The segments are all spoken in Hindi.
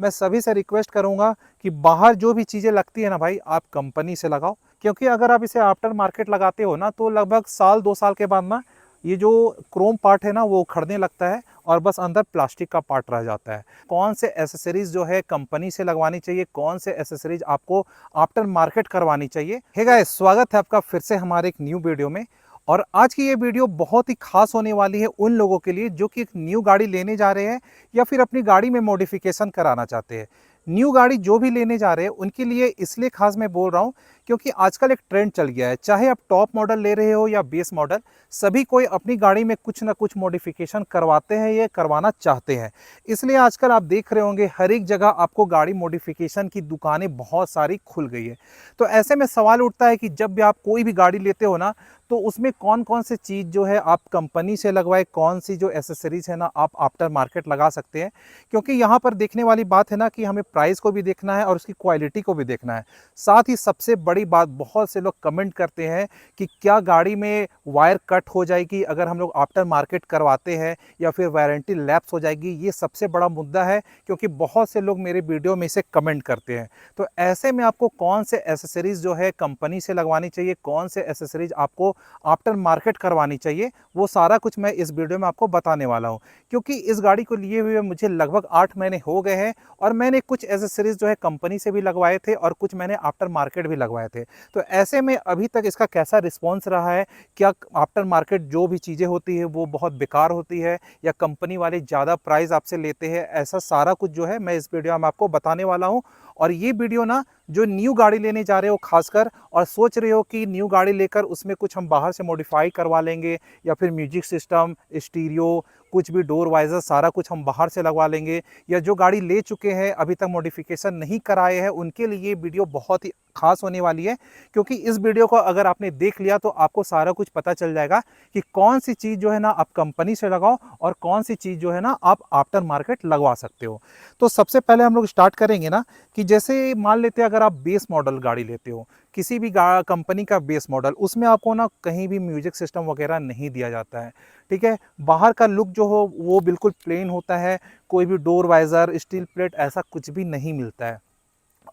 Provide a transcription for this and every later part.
मैं सभी से रिक्वेस्ट करूँगा कि बाहर जो भी चीज़ें लगती है ना भाई, आप कंपनी से लगाओ। क्योंकि अगर आप इसे आफ्टर मार्केट लगाते हो ना, तो लगभग साल 2 साल के बाद ना ये जो क्रोम पार्ट है ना वो उखड़ने लगता है और बस अंदर प्लास्टिक का पार्ट रह जाता है। कौन से एसेसरीज जो है कंपनी से लगवानी चाहिए, कौन से एसेसरीज आपको आफ्टर मार्केट करवानी चाहिए। हे गाइस, स्वागत है आपका फिर से हमारे एक न्यू वीडियो में। और आज की ये वीडियो बहुत ही खास होने वाली है उन लोगों के लिए जो कि एक न्यू गाड़ी लेने जा रहे हैं या फिर अपनी गाड़ी में मॉडिफिकेशन कराना चाहते हैं। न्यू गाड़ी जो भी लेने जा रहे हैं उनके लिए इसलिए खास मैं बोल रहा हूँ क्योंकि आजकल एक ट्रेंड चल गया है, चाहे आप टॉप मॉडल ले रहे हो या बेस मॉडल, सभी कोई अपनी गाड़ी में कुछ ना कुछ मॉडिफिकेशन करवाते हैं या करवाना चाहते हैं। इसलिए आजकल आप देख रहे होंगे हर एक जगह आपको गाड़ी मॉडिफिकेशन की दुकानें बहुत सारी खुल गई है। तो ऐसे में सवाल उठता है कि जब भी आप कोई भी गाड़ी लेते हो ना, तो उसमें कौन कौन सी चीज़ जो है आप कंपनी से लगवाए, कौन सी जो एसेसरीज है ना आप आफ्टर मार्केट लगा सकते हैं। क्योंकि यहाँ पर देखने वाली बात है ना कि हमें प्राइस को भी देखना है और उसकी क्वालिटी को भी देखना है। साथ ही सबसे बड़ी बात, बहुत से लोग कमेंट करते हैं कि क्या गाड़ी में वायर कट हो जाएगी अगर हम लोग आफ्टर मार्केट करवाते हैं, या फिर वारंटी लैप्स हो जाएगी। ये सबसे बड़ा मुद्दा है क्योंकि बहुत से लोग मेरे वीडियो में इसे कमेंट करते हैं। तो ऐसे में आपको कौन से एसेसरीज जो है कंपनी से लगवानी चाहिए, कौन से एसेसरीज आपको आफ्टर मार्केट करवानी चाहिए, वो सारा कुछ मैं इस वीडियो में आपको बताने वाला हूँ। क्योंकि इस गाड़ी को लिए हुए मुझे लगभग 8 महीने हो गए हैं और मैंने कुछ एसेसरीज जो है कंपनी से भी लगवाए थे और कुछ मैंने आफ्टर मार्केट भी लगवाए थे। तो ऐसे में अभी तक इसका कैसा रिस्पॉन्स रहा है, क्या आफ्टर मार्केट जो भी चीज़ें होती है वो बहुत बेकार होती है या कंपनी वाले ज़्यादा प्राइस आपसे लेते हैं, ऐसा सारा कुछ जो है मैं इस वीडियो में आपको बताने वाला हूँ। और ये वीडियो ना, जो न्यू गाड़ी लेने जा रहे हो खासकर, और सोच रहे हो कि न्यू गाड़ी लेकर उसमें कुछ हम बाहर से मॉडिफाई करवा लेंगे या फिर म्यूजिक सिस्टम, स्टीरियो, कुछ भी डोर वाइजर सारा कुछ हम बाहर से लगवा लेंगे, या जो गाड़ी ले चुके हैं अभी तक मॉडिफिकेशन नहीं कराए हैं, उनके लिए ये वीडियो बहुत ही खास होने वाली है। क्योंकि इस वीडियो को अगर आपने देख लिया तो आपको सारा कुछ पता चल जाएगा कि कौन सी चीज़ जो है ना आप कंपनी से लगाओ और कौन सी चीज़ जो है ना आप आफ्टर मार्केट लगवा सकते हो। तो सबसे पहले हम लोग स्टार्ट करेंगे ना कि जैसे मान लेते हैं अगर आप बेस मॉडल गाड़ी लेते हो, किसी भी कंपनी का बेस मॉडल, उसमें आपको ना कहीं भी म्यूजिक सिस्टम वगैरह नहीं दिया जाता है। ठीक है, बाहर का लुक जो हो वो बिल्कुल प्लेन होता है, कोई भी डोर वाइजर, स्टील प्लेट, ऐसा कुछ भी नहीं मिलता है।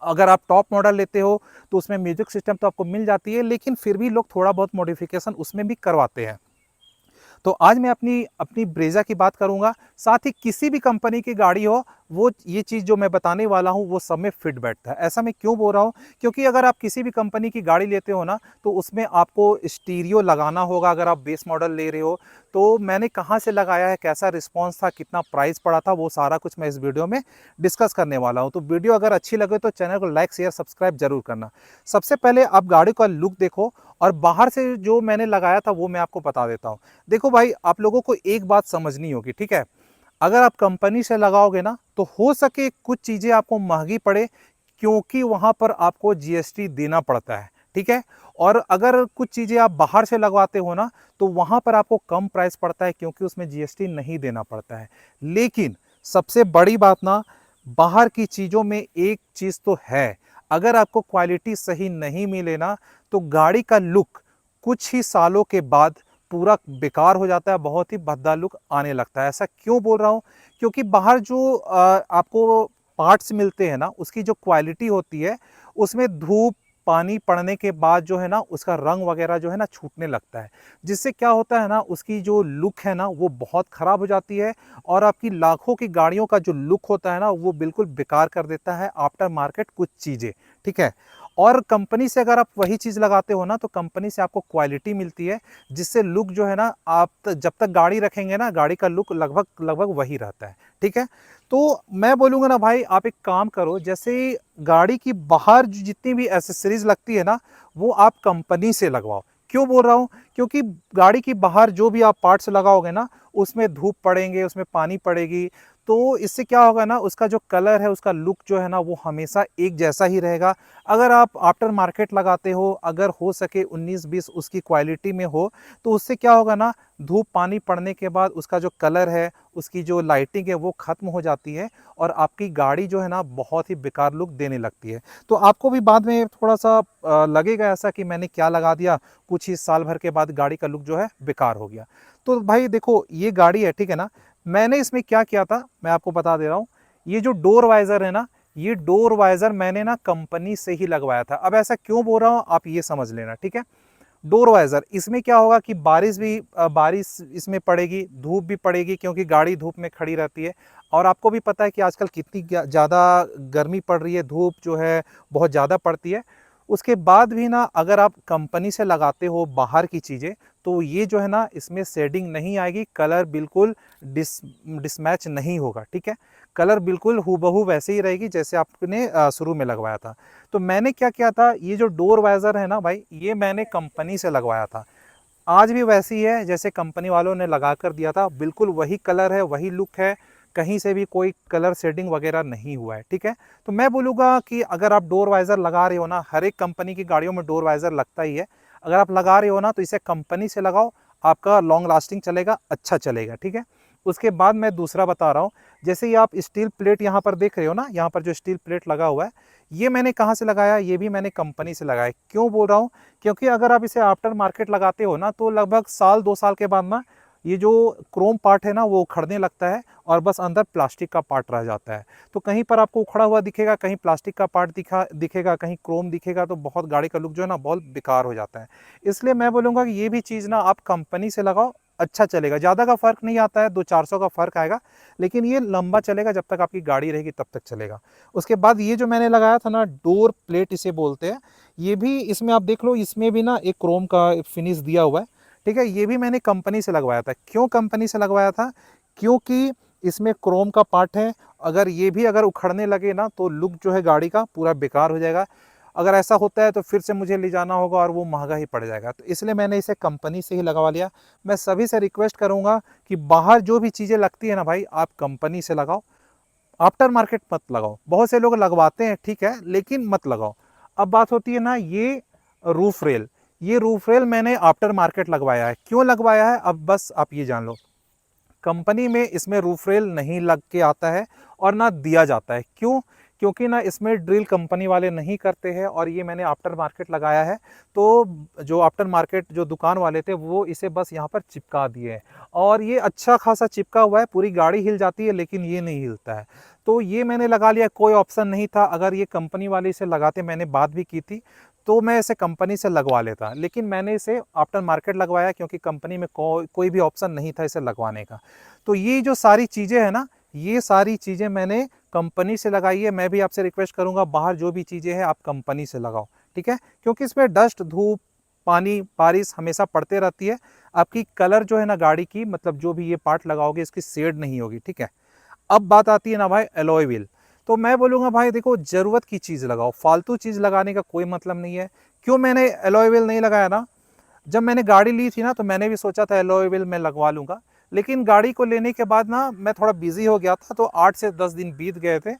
अगर आप टॉप मॉडल लेते हो तो उसमें म्यूजिक सिस्टम तो आपको मिल जाती है, लेकिन फिर भी लोग थोड़ा बहुत मॉडिफिकेशन उसमें भी करवाते हैं। तो आज मैं अपनी अपनी ब्रेजा की बात करूंगा, साथ ही किसी भी कंपनी की गाड़ी हो, वो ये चीज़ जो मैं बताने वाला हूँ वो सब में फिट बैठता है। ऐसा मैं क्यों बोल रहा हूँ, क्योंकि अगर आप किसी भी कंपनी की गाड़ी लेते हो ना, तो उसमें आपको स्टीरियो लगाना होगा अगर आप बेस मॉडल ले रहे हो। तो मैंने कहाँ से लगाया है, कैसा रिस्पॉन्स था, कितना प्राइस पड़ा था, वो सारा कुछ मैं इस वीडियो में डिस्कस करने वाला हूँ। तो वीडियो अगर अच्छी लगे तो चैनल को लाइक, शेयर, सब्सक्राइब जरूर करना। सबसे पहले आप गाड़ी का लुक देखो और बाहर से जो मैंने लगाया था वो मैं आपको बता देता हूँ। देखो भाई, आप लोगों को एक बात समझनी होगी, ठीक है। अगर आप कंपनी से लगाओगे ना, तो हो सके कुछ चीज़ें आपको महंगी पड़े, क्योंकि वहाँ पर आपको जीएसटी देना पड़ता है। ठीक है, और अगर कुछ चीज़ें आप बाहर से लगवाते हो ना, तो वहाँ पर आपको कम प्राइस पड़ता है क्योंकि उसमें जीएसटी नहीं देना पड़ता है। लेकिन सबसे बड़ी बात ना, बाहर की चीज़ों में एक चीज़ तो है, अगर आपको क्वालिटी सही नहीं मिले ना, तो गाड़ी का लुक कुछ ही सालों के बाद पूरा बेकार हो जाता है, बहुत ही भद्दा लुक आने लगता है। ऐसा क्यों बोल रहा हूँ, क्योंकि बाहर जो आपको पार्ट्स मिलते हैं ना, उसकी जो क्वालिटी होती है, उसमें धूप पानी पड़ने के बाद जो है ना उसका रंग वगैरह जो है ना छूटने लगता है, जिससे क्या होता है ना उसकी जो लुक है ना वो बहुत ख़राब हो जाती है और आपकी लाखों की गाड़ियों का जो लुक होता है ना वो बिल्कुल बेकार कर देता है आफ्टर मार्केट कुछ चीज़ें। ठीक है, और कंपनी से अगर आप वही चीज़ लगाते हो ना, तो कंपनी से आपको क्वालिटी मिलती है, जिससे लुक जो है ना, आप जब तक गाड़ी रखेंगे ना, गाड़ी का लुक लगभग लगभग वही रहता है। ठीक है, तो मैं बोलूँगा ना भाई, आप एक काम करो, जैसे गाड़ी की बाहर जितनी भी एसेसरीज लगती है ना, वो आप कंपनी से लगवाओ। क्यों बोल रहा हूँ, क्योंकि गाड़ी की बाहर जो भी आप पार्ट्स लगाओगे ना, उसमें धूप पड़ेंगे, उसमें पानी पड़ेगी, तो इससे क्या होगा ना, उसका जो कलर है, उसका लुक जो है ना, वो हमेशा एक जैसा ही रहेगा। अगर आप आफ्टर मार्केट लगाते हो, अगर हो सके 19-20 उसकी क्वालिटी में हो, तो उससे क्या होगा ना, धूप पानी पड़ने के बाद उसका जो कलर है, उसकी जो लाइटिंग है, वो ख़त्म हो जाती है और आपकी गाड़ी जो है ना बहुत ही बेकार लुक देने लगती है। तो आपको भी बाद में थोड़ा सा लगेगा ऐसा कि मैंने क्या लगा दिया, कुछ ही साल भर के बाद गाड़ी का लुक जो है बेकार हो गया। तो भाई देखो, ये गाड़ी है, ठीक है ना, मैंने इसमें क्या किया था मैं आपको बता दे रहा हूँ। ये जो डोर वाइजर है ना, ये डोर वाइजर मैंने ना कंपनी से ही लगवाया था। अब ऐसा क्यों बोल रहा हूँ आप ये समझ लेना, ठीक है। डोर वाइजर इसमें क्या होगा कि बारिश इसमें पड़ेगी, धूप भी पड़ेगी क्योंकि गाड़ी धूप में खड़ी रहती है। और आपको भी पता है कि आजकल कितनी ज़्यादा गर्मी पड़ रही है, धूप जो है बहुत ज़्यादा पड़ती है। उसके बाद भी ना अगर आप कंपनी से लगाते हो बाहर की चीज़ें, तो ये जो है ना इसमें शेडिंग नहीं आएगी, कलर बिल्कुल डिसमैच नहीं होगा, ठीक है। कलर बिल्कुल हूबहू वैसे ही रहेगी जैसे आपने शुरू में लगवाया था। तो मैंने क्या किया था, ये जो डोर वाइजर है ना भाई, ये मैंने कंपनी से लगवाया था। आज भी वैसी है जैसे कंपनी वालों ने लगा कर दिया था, बिल्कुल वही कलर है, वही लुक है, कहीं से भी कोई कलर शेडिंग वगैरह नहीं हुआ है, ठीक है। तो मैं बोलूँगा कि अगर आप डोर वाइजर लगा रहे हो ना, हर एक कंपनी की गाड़ियों में डोर वाइजर लगता ही है। अगर आप लगा रहे हो ना तो इसे कंपनी से लगाओ, आपका लॉन्ग लास्टिंग चलेगा, अच्छा चलेगा, ठीक है। उसके बाद मैं दूसरा बता रहा हूँ, जैसे ही आप स्टील प्लेट यहाँ पर देख रहे हो ना, यहाँ पर जो स्टील प्लेट लगा हुआ है, ये मैंने कहाँ से लगाया, ये भी मैंने कंपनी से लगाया। क्यों बोल रहा हूँ, क्योंकि अगर आप इसे आफ्टर मार्केट लगाते हो ना, तो लगभग साल 2 साल के बाद ना ये जो क्रोम पार्ट है ना वो उखड़ने लगता है और बस अंदर प्लास्टिक का पार्ट रह जाता है। तो कहीं पर आपको उखड़ा हुआ दिखेगा, कहीं प्लास्टिक का पार्ट दिखेगा, कहीं क्रोम दिखेगा, तो बहुत गाड़ी का लुक जो है ना बहुत बेकार हो जाता है। इसलिए मैं बोलूँगा कि ये भी चीज़ ना आप कंपनी से लगाओ, अच्छा चलेगा। ज़्यादा का फ़र्क नहीं आता है, 200-400 का फ़र्क आएगा, लेकिन ये लंबा चलेगा, जब तक आपकी गाड़ी रहेगी तब तक चलेगा। उसके बाद ये जो मैंने लगाया था ना, डोर प्लेट इसे बोलते हैं, ये भी इसमें आप देख लो, इसमें भी ना एक क्रोम का फिनिश दिया हुआ है, ठीक है। ये भी मैंने कंपनी से लगवाया था। क्यों कंपनी से लगवाया था, क्योंकि इसमें क्रोम का पार्ट है, अगर ये भी अगर उखड़ने लगे ना तो लुक जो है गाड़ी का पूरा बेकार हो जाएगा। अगर ऐसा होता है तो फिर से मुझे ले जाना होगा और वो महंगा ही पड़ जाएगा, तो इसलिए मैंने इसे कंपनी से ही लगवा लिया। मैं सभी से रिक्वेस्ट करूंगा कि बाहर जो भी चीज़ें लगती है ना भाई, आप कंपनी से लगाओ, आफ्टर मार्केट मत लगाओ। बहुत से लोग लगवाते हैं, ठीक है, लेकिन मत लगाओ। अब बात होती है ना ये रूफ रेल, ये रूफ रेल मैंने आफ्टर मार्केट लगवाया है। क्यों लगवाया है, अब बस आप ये जान लो, कंपनी में इसमें रूफ रेल नहीं लग के आता है और ना दिया जाता है। क्यों, क्योंकि ना इसमें ड्रिल कंपनी वाले नहीं करते हैं और ये मैंने आफ्टर मार्केट लगाया है। तो जो आफ्टर मार्केट जो दुकान वाले थे वो इसे बस यहाँ पर चिपका दिए हैं और ये अच्छा खासा चिपका हुआ है, पूरी गाड़ी हिल जाती है लेकिन ये नहीं हिलता है। तो ये मैंने लगा लिया, कोई ऑप्शन नहीं था। अगर ये कंपनी वाले इसे लगाते, मैंने बात भी की थी, तो मैं इसे कंपनी से लगवा लेता, लेकिन मैंने इसे आफ्टर मार्केट लगवाया क्योंकि कंपनी में कोई भी ऑप्शन नहीं था इसे लगवाने का। तो ये जो सारी चीज़ें हैं ना, ये सारी चीज़ें मैंने कंपनी से लगाई है। मैं भी आपसे रिक्वेस्ट करूंगा, बाहर जो भी चीज़ें हैं आप कंपनी से लगाओ, ठीक है, क्योंकि इसमें डस्ट, धूप, पानी, बारिश हमेशा पड़ते रहती है। आपकी कलर जो है ना गाड़ी की, मतलब जो भी ये पार्ट लगाओगे इसकी शेड नहीं होगी, ठीक है। अब बात आती है ना भाई एलॉय व्हील, तो मैं बोलूँगा भाई देखो, ज़रूरत की चीज़ लगाओ, फालतू चीज़ लगाने का कोई मतलब नहीं है। क्यों मैंने एलॉय व्हील नहीं लगाया ना, जब मैंने गाड़ी ली थी ना तो मैंने भी सोचा था एलॉय व्हील मैं लगवा लूँगा, लेकिन गाड़ी को लेने के बाद ना मैं थोड़ा बिजी हो गया था, तो 8 से 10 दिन बीत गए थे।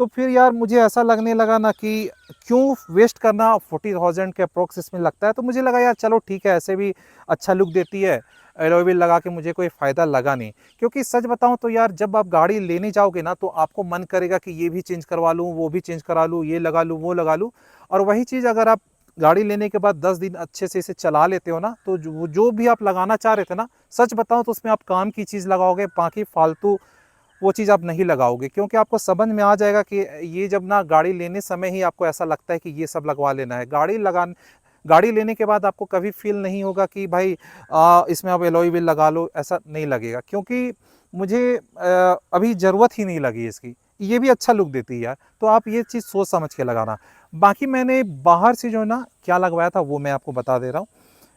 तो फिर यार मुझे ऐसा लगने लगा ना कि क्यों वेस्ट करना, 40,000 के अप्रोक्स इसमें लगता है। तो मुझे लगा यार चलो ठीक है, ऐसे भी अच्छा लुक देती है, एलॉय व्हील लगा के मुझे कोई फ़ायदा लगा नहीं। क्योंकि सच बताऊं तो यार, जब आप गाड़ी लेने जाओगे ना तो आपको मन करेगा कि ये भी चेंज करवा लूँ, वो भी चेंज करा लूँ, ये लगा लूँ, वो लगा लूँ। और वही चीज़ अगर आप गाड़ी लेने के बाद 10 दिन अच्छे से इसे चला लेते हो ना, तो जो भी आप लगाना चाह रहे थे ना, सच बताऊं तो उसमें आप काम की चीज़ लगाओगे, बाकी फालतू वो चीज़ आप नहीं लगाओगे। क्योंकि आपको समझ में आ जाएगा कि ये जब ना गाड़ी लेने समय ही आपको ऐसा लगता है कि ये सब लगवा लेना है। गाड़ी लेने के बाद आपको कभी फील नहीं होगा कि भाई इसमें आप एलॉय व्हील लगा लो, ऐसा नहीं लगेगा। क्योंकि मुझे अभी ज़रूरत ही नहीं लगी इसकी, ये भी अच्छा लुक देती है यार। तो आप ये चीज़ सोच समझ के लगाना। बाकी मैंने बाहर से जो है ना क्या लगवाया था वो मैं आपको बता दे रहा हूँ।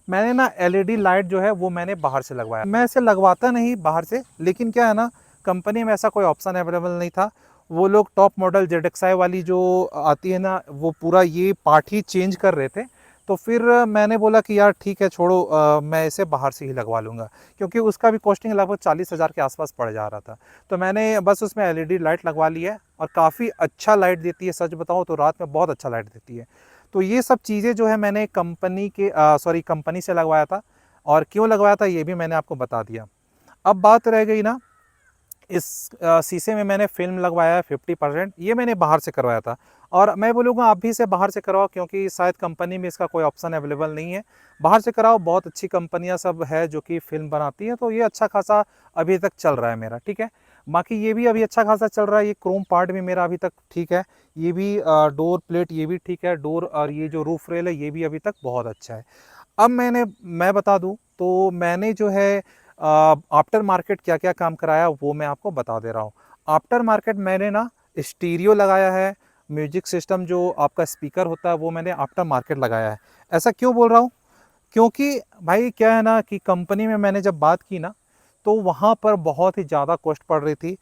मैंने ना एलईडी लाइट जो है वो मैंने बाहर से लगवाया। मैं इसे लगवाता नहीं बाहर से, लेकिन क्या है ना, कंपनी में ऐसा कोई ऑप्शन अवेलेबल नहीं था। वो लोग टॉप मॉडल ZXi वाली जो आती है ना, वो पूरा ये पार्ट ही चेंज कर रहे थे। तो फिर मैंने बोला कि यार ठीक है छोड़ो, मैं इसे बाहर से ही लगवा लूँगा, क्योंकि उसका भी कॉस्टिंग लगभग 40,000 के आसपास पड़ जा रहा था। तो मैंने बस उसमें एलईडी लाइट लगवा ली है और काफ़ी अच्छा लाइट देती है, सच बताऊँ तो रात में बहुत अच्छा लाइट देती है। तो ये सब चीज़ें जो है मैंने कंपनी से लगवाया था। और क्यों लगवाया था ये भी मैंने आपको बता दिया। अब बात रह गई ना, इस शीशे में मैंने फिल्म लगवाया है 50%, ये मैंने बाहर से करवाया था। और मैं बोलूँगा आप भी इसे बाहर से करवाओ, क्योंकि शायद कंपनी में इसका कोई ऑप्शन अवेलेबल नहीं है। बाहर से कराओ, बहुत अच्छी कंपनियां सब है जो कि फिल्म बनाती हैं, तो ये अच्छा खासा अभी तक चल रहा है मेरा, ठीक है। बाकी ये भी अभी अच्छा खासा चल रहा है, ये क्रोम पार्ट भी मेरा अभी तक ठीक है, ये भी डोर प्लेट ये भी ठीक है, डोर और ये जो रूफ रेल है ये भी अभी तक बहुत अच्छा है। अब मैं बता दूं तो मैंने जो है आफ्टर मार्केट क्या क्या काम कराया वो मैं आपको बता दे रहा हूँ। आफ्टर मार्केट मैंने ना स्टीरियो लगाया है, म्यूजिक सिस्टम जो आपका स्पीकर होता है वो मैंने आफ्टर मार्केट लगाया है। ऐसा क्यों बोल रहा हूँ, क्योंकि भाई क्या है ना कि कंपनी में मैंने जब बात की ना तो वहाँ पर बहुत ही ज़्यादा कॉस्ट पड़ रही थी,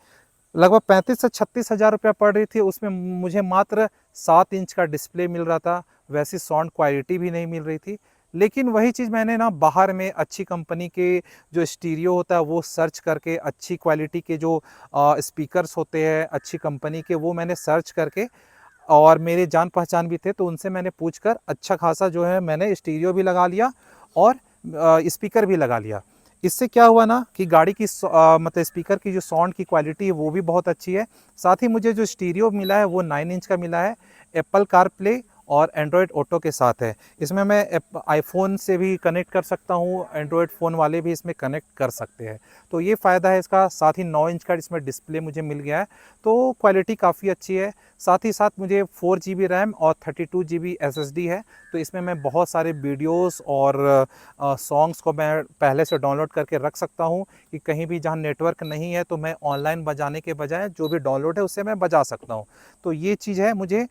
लगभग 35 से 36 हज़ार रुपया पड़ रही थी। उसमें मुझे मात्र 7 इंच का डिस्प्ले मिल रहा था, वैसी साउंड क्वालिटी भी नहीं मिल रही थी। लेकिन वही चीज़ मैंने ना बाहर में अच्छी कंपनी के जो स्टीरियो होता है वो सर्च करके, अच्छी क्वालिटी के जो स्पीकर्स होते हैं अच्छी कंपनी के वो मैंने सर्च करके, और मेरे जान पहचान भी थे तो उनसे मैंने पूछकर अच्छा खासा जो है मैंने स्टीरियो भी लगा लिया और स्पीकर भी लगा लिया। इससे क्या हुआ ना कि गाड़ी की मतलब स्पीकर की जो साउंड की क्वालिटी है वो भी बहुत अच्छी है। साथ ही मुझे जो स्टीरियो मिला है वो 9 इंच का मिला है, एप्पल कार प्ले और एंड्रॉयड ऑटो के साथ है। इसमें मैं आईफोन से भी कनेक्ट कर सकता हूँ, एंड्रॉयड फ़ोन वाले भी इसमें कनेक्ट कर सकते हैं, तो ये फ़ायदा है इसका। साथ ही 9 इंच का इसमें डिस्प्ले मुझे मिल गया है, तो क्वालिटी काफ़ी अच्छी है। साथ ही साथ मुझे 4 GB रैम और 32 GB SSD है, तो इसमें मैं बहुत सारे वीडियोस और सॉन्ग्स को मैं पहले से डाउनलोड करके रख सकता हूँ कि कहीं भी जहाँ नेटवर्क नहीं है तो मैं ऑनलाइन बजाने के बजाय जो भी डाउनलोड है उससे मैं बजा सकता हूँ। तो ये चीज़ है, मुझे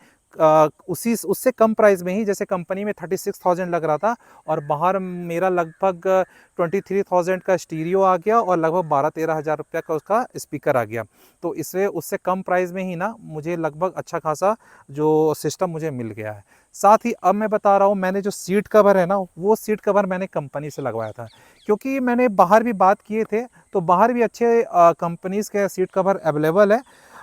उसी उससे कम प्राइस में ही, जैसे कंपनी में 36,000 लग रहा था और बाहर मेरा लगभग 23,000 का स्टीरियो आ गया और लगभग 12-13 हज़ार रुपये का उसका स्पीकर आ गया। तो इससे उससे कम प्राइस में ही ना मुझे लगभग अच्छा खासा जो सिस्टम मुझे मिल गया है। साथ ही अब मैं बता रहा हूँ, मैंने जो सीट कवर है ना वो सीट कवर मैंने कंपनी से लगवाया था, क्योंकि मैंने बाहर भी बात किए थे तो बाहर भी अच्छे कंपनीज़ के सीट कवर अवेलेबल है।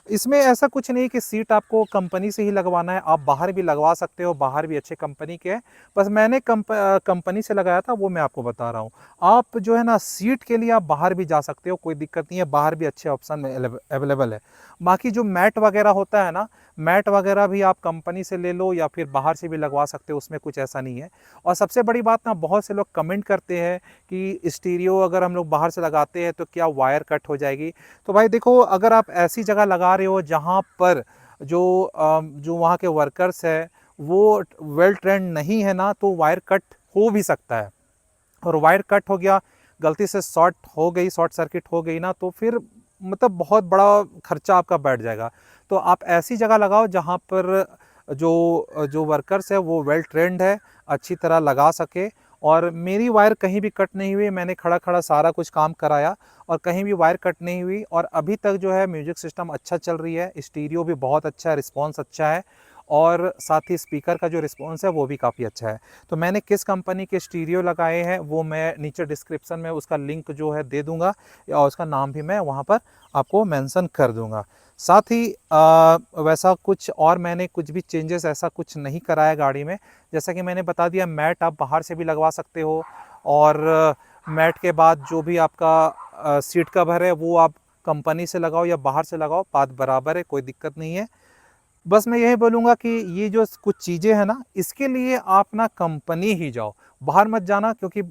इसमें ऐसा कुछ नहीं कि सीट आपको कंपनी से ही लगवाना है, आप बाहर भी लगवा सकते हो, बाहर भी अच्छे कंपनी के हैं। बस मैंने कंपनी से लगाया था वो मैं आपको बता रहा हूँ। आप जो है ना सीट के लिए आप बाहर भी जा सकते हो, कोई दिक्कत नहीं है, बाहर भी अच्छे ऑप्शन अवेलेबल है। बाकी जो मैट वगैरह होता है ना, मैट वगैरह भी आप कंपनी से ले लो या फिर बाहर से भी लगवा सकते हो, उसमें कुछ ऐसा नहीं है। और सबसे बड़ी बात ना, बहुत से लोग कमेंट करते हैं कि स्टीरियो अगर हम लोग बाहर से लगाते हैं तो क्या वायर कट हो जाएगी। तो भाई देखो, अगर आप ऐसी जगह लगा रहे हो जहाँ पर जो वहाँ के वर्कर्स है वो वेल ट्रेंड नहीं है ना, तो वायर कट हो भी सकता है। और वायर कट हो गया, गलती से शॉर्ट हो गई, शॉर्ट सर्किट हो गई ना, तो फिर मतलब बहुत बड़ा खर्चा आपका बैठ जाएगा। तो आप ऐसी जगह लगाओ जहाँ पर जो जो वर्कर्स है वो वेल ट्रेंड है, अच्छी तरह लगा सके। और मेरी वायर कहीं भी कट नहीं हुई, मैंने खड़ा खड़ा सारा कुछ काम कराया और कहीं भी वायर कट नहीं हुई। और अभी तक जो है म्यूजिक सिस्टम अच्छा चल रही है, स्टीरियो भी बहुत अच्छा है, रिस्पॉन्स अच्छा है, और साथ ही स्पीकर का जो रिस्पॉन्स है वो भी काफ़ी अच्छा है। तो मैंने किस कंपनी के स्टीरियो लगाए हैं वो मैं नीचे डिस्क्रिप्शन में उसका लिंक जो है दे दूंगा, और उसका नाम भी मैं वहाँ पर आपको मेंशन कर दूंगा। साथ ही वैसा कुछ और मैंने कुछ भी चेंजेस ऐसा कुछ नहीं कराया गाड़ी में। जैसा कि मैंने बता दिया, मैट आप बाहर से भी लगवा सकते हो, और मैट के बाद जो भी आपका सीट कवर है वो आप कंपनी से लगाओ या बाहर से लगाओ, बात बराबर है, कोई दिक्कत नहीं है। बस मैं यही बोलूँगा कि ये जो कुछ चीज़ें हैं ना, इसके लिए आप ना कंपनी ही जाओ, बाहर मत जाना। क्योंकि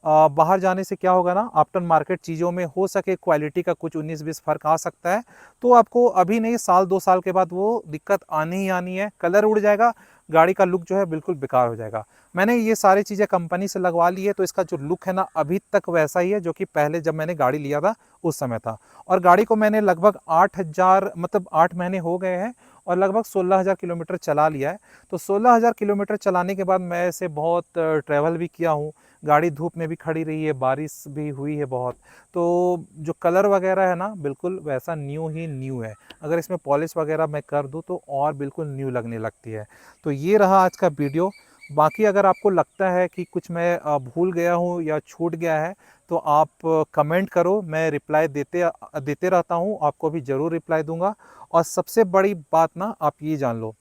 बाहर जाने से क्या होगा ना, आफ्टर मार्केट चीज़ों में हो सके क्वालिटी का कुछ 19-20 फ़र्क आ सकता है। तो आपको अभी नहीं, साल 2 साल के बाद वो दिक्कत आनी ही आनी है, कलर उड़ जाएगा, गाड़ी का लुक जो है बिल्कुल बेकार हो जाएगा। मैंने ये सारी चीज़ें कंपनी से लगवा ली है, तो इसका जो लुक है ना अभी तक वैसा ही है जो कि पहले जब मैंने गाड़ी लिया था उस समय था। और गाड़ी को मैंने लगभग 8,000 मतलब 8 महीने हो गए हैं और लगभग 16,000 किलोमीटर चला लिया है। तो 16,000 किलोमीटर चलाने के बाद मैं इसे बहुत ट्रैवल भी किया हूँ, गाड़ी धूप में भी खड़ी रही है, बारिश भी हुई है बहुत। तो जो कलर वगैरह है ना बिल्कुल वैसा न्यू ही न्यू है। अगर इसमें पॉलिश वगैरह मैं कर दूँ तो और बिल्कुल न्यू लगने लगती है। तो ये रहा आज का वीडियो। बाकी अगर आपको लगता है कि कुछ मैं भूल गया हूँ या छूट गया है तो आप कमेंट करो, मैं रिप्लाई देते रहता हूँ, आपको भी ज़रूर रिप्लाई दूंगा। और सबसे बड़ी बात ना आप ये जान लो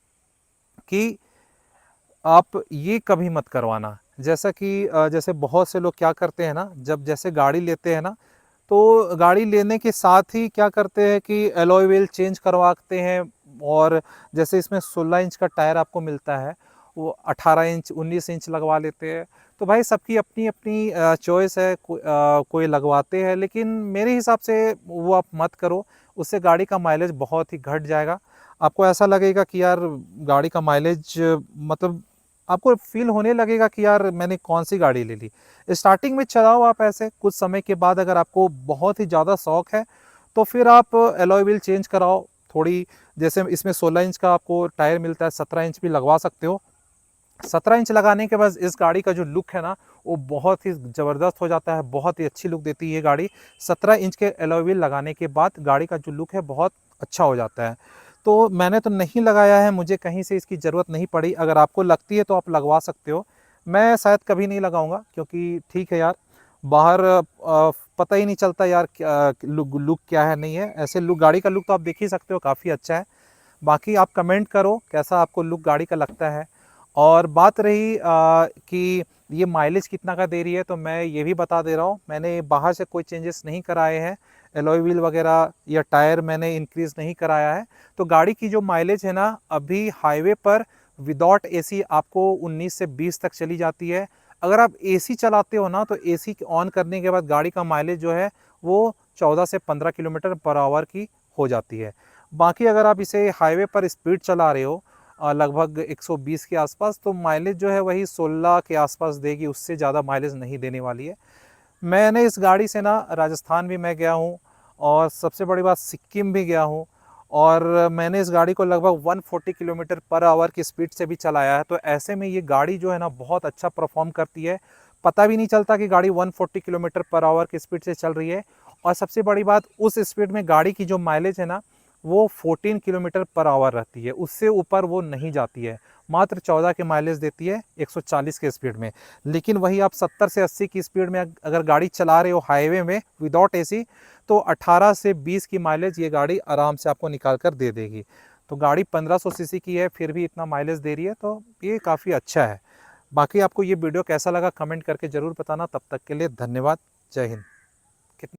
कि आप ये कभी मत करवाना, जैसा कि जैसे बहुत से लोग क्या करते हैं ना, जब जैसे गाड़ी लेते हैं ना तो गाड़ी लेने के साथ ही क्या करते हैं कि एलॉय व्हील चेंज करवाते हैं। और जैसे इसमें 16 इंच का टायर आपको मिलता है, वो 18 इंच 19 इंच लगवा लेते हैं। तो भाई सबकी अपनी अपनी चॉइस है, कोई लगवाते हैं, लेकिन मेरे हिसाब से वो आप मत करो। उससे गाड़ी का माइलेज बहुत ही घट जाएगा। आपको ऐसा लगेगा कि यार गाड़ी का माइलेज मतलब आपको फ़ील होने लगेगा कि यार मैंने कौन-सी गाड़ी ले ली। स्टार्टिंग में चलाओ आप ऐसे, कुछ समय के बाद अगर आपको बहुत ही ज़्यादा शौक है, तो फिर आप एलॉय व्हील चेंज कराओ। थोड़ी जैसे इसमें 16 इंच का आपको टायर मिलता है, 17 इंच भी लगवा सकते हो। 17 इंच लगाने के बाद इस गाड़ी का जो लुक है ना, वो बहुत ही ज़बरदस्त हो जाता है, बहुत ही अच्छी लुक देती है ये गाड़ी। 17 इंच के एलॉय व्हील लगाने के बाद गाड़ी का जो लुक है बहुत अच्छा हो जाता है। तो मैंने तो नहीं लगाया है, मुझे कहीं से इसकी ज़रूरत नहीं पड़ी, अगर आपको लगती है तो आप लगवा सकते हो। मैं शायद कभी नहीं लगाऊँगा क्योंकि ठीक है यार, बाहर पता ही नहीं चलता यार क्या लुक क्या है नहीं है। ऐसे लुक गाड़ी का लुक तो आप देख ही सकते हो, काफ़ी अच्छा है। बाकी आप कमेंट करो कैसा आपको लुक गाड़ी का लगता है। और बात रही कि ये माइलेज कितना का दे रही है, तो मैं ये भी बता दे रहा हूँ, मैंने बाहर से कोई चेंजेस नहीं कराए हैं, एलॉय व्हील वगैरह या टायर मैंने इंक्रीज़ नहीं कराया है। तो गाड़ी की जो माइलेज है ना, अभी हाईवे पर विदाउट एसी आपको 19 से 20 तक चली जाती है। अगर आप एसी चलाते हो ना, तो एसी ऑन करने के बाद गाड़ी का माइलेज जो है वो 14 से 15 किलोमीटर पर आवर की हो जाती है। बाकी अगर आप इसे हाईवे पर स्पीड चला रहे हो लगभग 120 के आसपास, तो माइलेज जो है वही 16 के आसपास देगी, उससे ज़्यादा माइलेज नहीं देने वाली है। मैंने इस गाड़ी से ना राजस्थान भी मैं गया हूँ और सबसे बड़ी बात सिक्किम भी गया हूँ, और मैंने इस गाड़ी को लगभग 140 किलोमीटर पर आवर की स्पीड से भी चलाया है। तो ऐसे में ये गाड़ी जो है ना बहुत अच्छा परफॉर्म करती है, पता भी नहीं चलता कि गाड़ी 140 किलोमीटर पर आवर की स्पीड से चल रही है। और सबसे बड़ी बात, उस स्पीड में गाड़ी की जो माइलेज है ना, वो 14 किलोमीटर पर आवर रहती है, उससे ऊपर वो नहीं जाती है। मात्र 14 के माइलेज देती है 140 के स्पीड में। लेकिन वही आप 70 से 80 की स्पीड में अगर गाड़ी चला रहे हो हाईवे में विदाउट एसी, तो 18 से 20 की माइलेज ये गाड़ी आराम से आपको निकाल कर दे देगी। तो गाड़ी 1500 सीसी की है, फिर भी इतना माइलेज दे रही है, तो ये काफ़ी अच्छा है। बाकी आपको ये वीडियो कैसा लगा कमेंट करके ज़रूर बताना। तब तक के लिए धन्यवाद। जय हिंद।